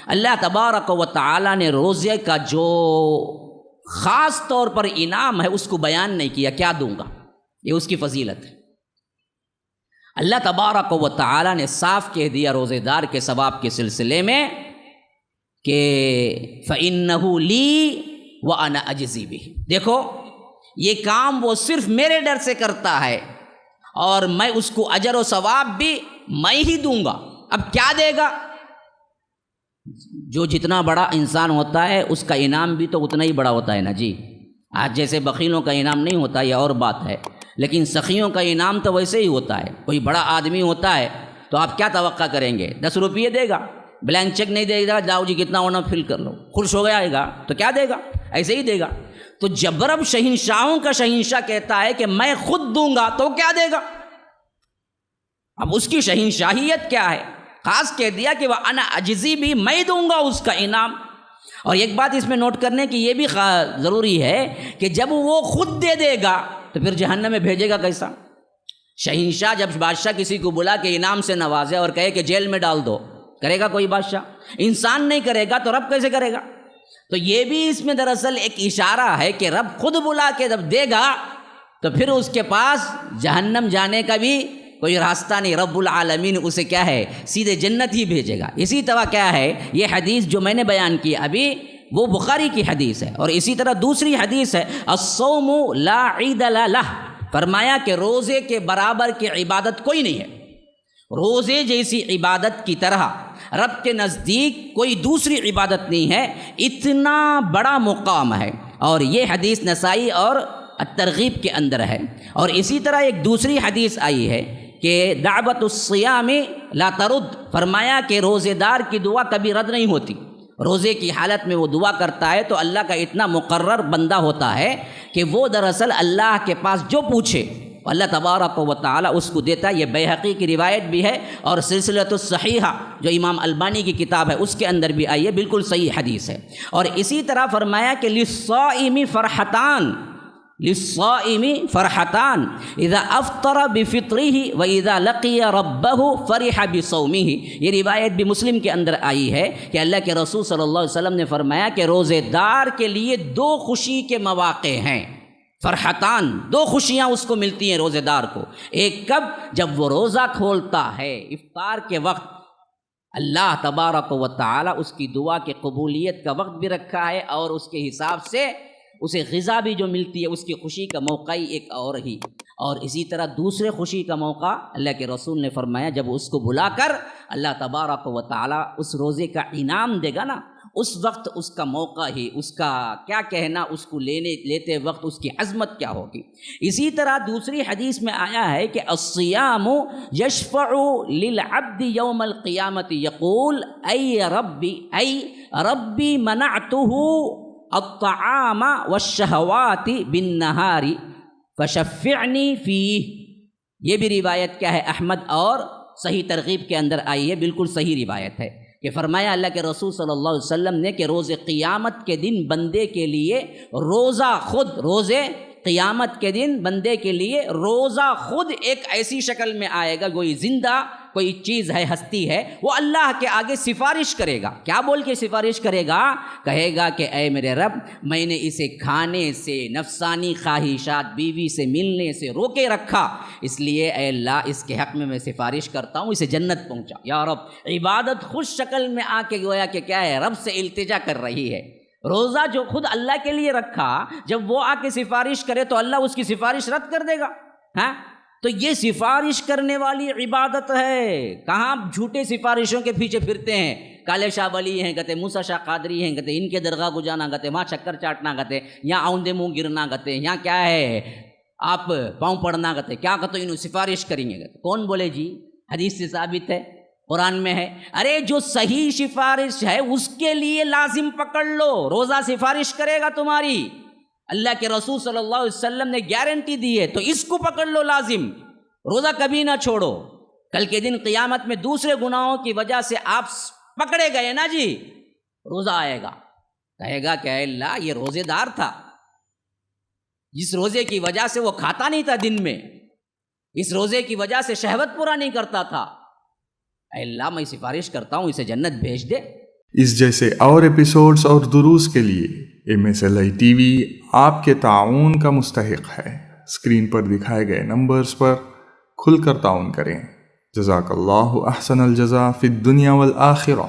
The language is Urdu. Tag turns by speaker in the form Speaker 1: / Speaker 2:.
Speaker 1: اللہ تبارک و تعالیٰ نے روزے کا جو خاص طور پر انعام ہے اس کو بیان نہیں کیا، کیا دوں گا، یہ اس کی فضیلت ہے۔ اللہ تبارک و تعالیٰ نے صاف کہہ دیا روزے دار کے ثواب کے سلسلے میں کہ فَإِنَّهُ لِي وَأَنَا أَجْزِي بِهِ، دیکھو یہ کام وہ صرف میرے ڈر سے کرتا ہے اور میں اس کو اجر و ثواب بھی میں ہی دوں گا۔ اب کیا دے گا؟ جو جتنا بڑا انسان ہوتا ہے اس کا انعام بھی تو اتنا ہی بڑا ہوتا ہے نا جی۔ آج جیسے بخیلوں کا انعام نہیں ہوتا، یہ اور بات ہے، لیکن سخیوں کا انعام تو ویسے ہی ہوتا ہے۔ کوئی بڑا آدمی ہوتا ہے تو آپ کیا توقع کریں گے؟ 10 روپیے دے گا، بلینک چیک نہیں دے گا، جاؤ جی کتنا ہونا فل کر لو، خوش ہو گیا گا تو کیا دے گا؟ ایسے ہی دے گا۔ تو جب رب شہنشاہوں کا شہنشاہ کہتا ہے کہ میں خود دوں گا تو کیا دے گا؟ اب اس کی شہنشاہیت کیا ہے؟ خاص کہہ دیا کہ وہ انا اجزی بھی، میں دوں گا اس کا انعام۔ اور ایک بات اس میں نوٹ کرنے کی یہ بھی ضروری ہے کہ جب وہ خود دے دے گا تو پھر جہنم میں بھیجے گا کیسا؟ شہنشاہ جب بادشاہ کسی کو بلا کے انعام سے نوازے اور کہے کہ جیل میں ڈال دو، کرے گا کوئی بادشاہ؟ انسان نہیں کرے گا تو رب کیسے کرے گا؟ تو یہ بھی اس میں دراصل ایک اشارہ ہے کہ رب خود بلا کے جب دے گا تو پھر اس کے پاس جہنم جانے کا بھی کوئی راستہ نہیں، رب العالمین اسے کیا ہے، سیدھے جنت ہی بھیجے گا۔ اسی طرح کیا ہے، یہ حدیث جو میں نے بیان کی ابھی وہ بخاری کی حدیث ہے، اور اسی طرح دوسری حدیث ہے الصوم لا عید لہ، فرمایا کہ روزے کے برابر کی عبادت کوئی نہیں ہے، روزے جیسی عبادت کی طرح رب کے نزدیک کوئی دوسری عبادت نہیں ہے، اتنا بڑا مقام ہے۔ اور یہ حدیث نسائی اور الترغیب کے اندر ہے۔ اور اسی طرح ایک دوسری حدیث آئی ہے کہ دعوت الصیام لا ترد، فرمایا کہ روزے دار کی دعا کبھی رد نہیں ہوتی۔ روزے کی حالت میں وہ دعا کرتا ہے تو اللہ کا اتنا مقرر بندہ ہوتا ہے کہ وہ دراصل اللہ کے پاس جو پوچھے اللہ تبارک و تعالی اس کو دیتا ہے۔ یہ بیہقی کی روایت بھی ہے، اور سلسلۃ الصحیحہ جو امام البانی کی کتاب ہے اس کے اندر بھی آئی ہے، بالکل صحیح حدیث ہے۔ اور اسی طرح فرمایا کہ للصائم فرحتان، للصائم فرحتان اذا افطر بفطره واذا لقي ربه فرح بصومه، یہ روایت بھی مسلم کے اندر آئی ہے کہ اللہ کے رسول صلی اللہ علیہ وسلم نے فرمایا کہ روزے دار کے لیے 2 خوشی کے مواقع ہیں، فرحتان، 2 خوشیاں اس کو ملتی ہیں روزے دار کو۔ ایک کب؟ جب وہ روزہ کھولتا ہے افطار کے وقت، اللہ تبارک و تعالی اس کی دعا کے قبولیت کا وقت بھی رکھا ہے، اور اس کے حساب سے اسے غذا بھی جو ملتی ہے، اس کی خوشی کا موقع ہی ایک اور ہی۔ اور اسی طرح دوسرے خوشی کا موقع اللہ کے رسول نے فرمایا جب اس کو بلا کر اللہ تبارک و تعالی اس روزے کا انعام دے گا نا، اس وقت اس کا موقع ہی، اس کا کیا کہنا، اس کو لیتے وقت اس کی عظمت کیا ہوگی۔ اسی طرح دوسری حدیث میں آیا ہے کہ الصیام یشفع للعبد یوم القیامت یقول ای ربی منعتہ الطعام والشہوات بالنہار فشفعنی فیہ، یہ بھی روایت کیا ہے احمد اور صحیح ترغیب کے اندر آئی ہے، بالکل صحیح روایت ہے کہ فرمایا اللہ کے رسول صلی اللہ علیہ وسلم نے کہ روز قیامت کے دن بندے کے لیے روزہ خود، روزے قیامت کے دن بندے کے لیے روزہ خود ایک ایسی شکل میں آئے گا، کوئی زندہ کوئی چیز ہے، ہستی ہے، وہ اللہ کے آگے سفارش کرے گا۔ کیا بول کے سفارش کرے گا؟ کہے گا کہ اے میرے رب، میں نے اسے کھانے سے، نفسانی خواہشات، بیوی سے ملنے سے روکے رکھا، اس لیے اے اللہ اس کے حق میں سفارش کرتا ہوں، اسے جنت پہنچا۔ یا رب، عبادت خوش شکل میں آ کے گویا کہ کیا ہے، رب سے التجا کر رہی ہے۔ روزہ جو خود اللہ کے لیے رکھا، جب وہ آ کے سفارش کرے تو اللہ اس کی سفارش رد کر دے گا۔ ہاں، تو یہ سفارش کرنے والی عبادت ہے۔ کہاں جھوٹے سفارشوں کے پیچھے پھرتے ہیں، کالے شاہ ولی ہیں کہتے، موسیٰ شاہ قادری ہیں کہتے، ان کے درگاہ کو جانا کہتے، وہاں چکر چاٹنا کہتے، یہاں آؤندے منہ گرنا کہتے، یہاں کیا ہے آپ پاؤں پڑنا کہتے، کیا کہتے انہوں سفارش کریں گے کہتے۔ کون بولے جی؟ حدیث سے ثابت ہے، قرآن میں ہے۔ ارے جو صحیح سفارش ہے اس کے لیے لازم پکڑ لو، روزہ سفارش کرے گا تمہاری، اللہ کے رسول صلی اللہ علیہ وسلم نے گارنٹی دی ہے، تو اس کو پکڑ لو لازم، روزہ کبھی نہ چھوڑو۔ کل کے دن قیامت میں دوسرے گناہوں کی وجہ سے آپ پکڑے گئے نا جی، روزہ آئے گا، کہے گا کہ اے اللہ یہ روزے دار تھا، جس روزے کی وجہ سے وہ کھاتا نہیں تھا دن میں، اس روزے کی وجہ سے شہوت پورا نہیں کرتا تھا، اے اللہ میں سفارش کرتا ہوں اسے جنت بھیج دے۔
Speaker 2: اس جیسے اور ایپیسوڈز اور دروس کے لیے MSLI TV آپ کے تعاون کا مستحق ہے۔ اسکرین پر دکھائے گئے نمبرز پر کھل کر تعاون کریں۔ جزاک اللہ احسن الجزا فی الدنیا والآخرہ۔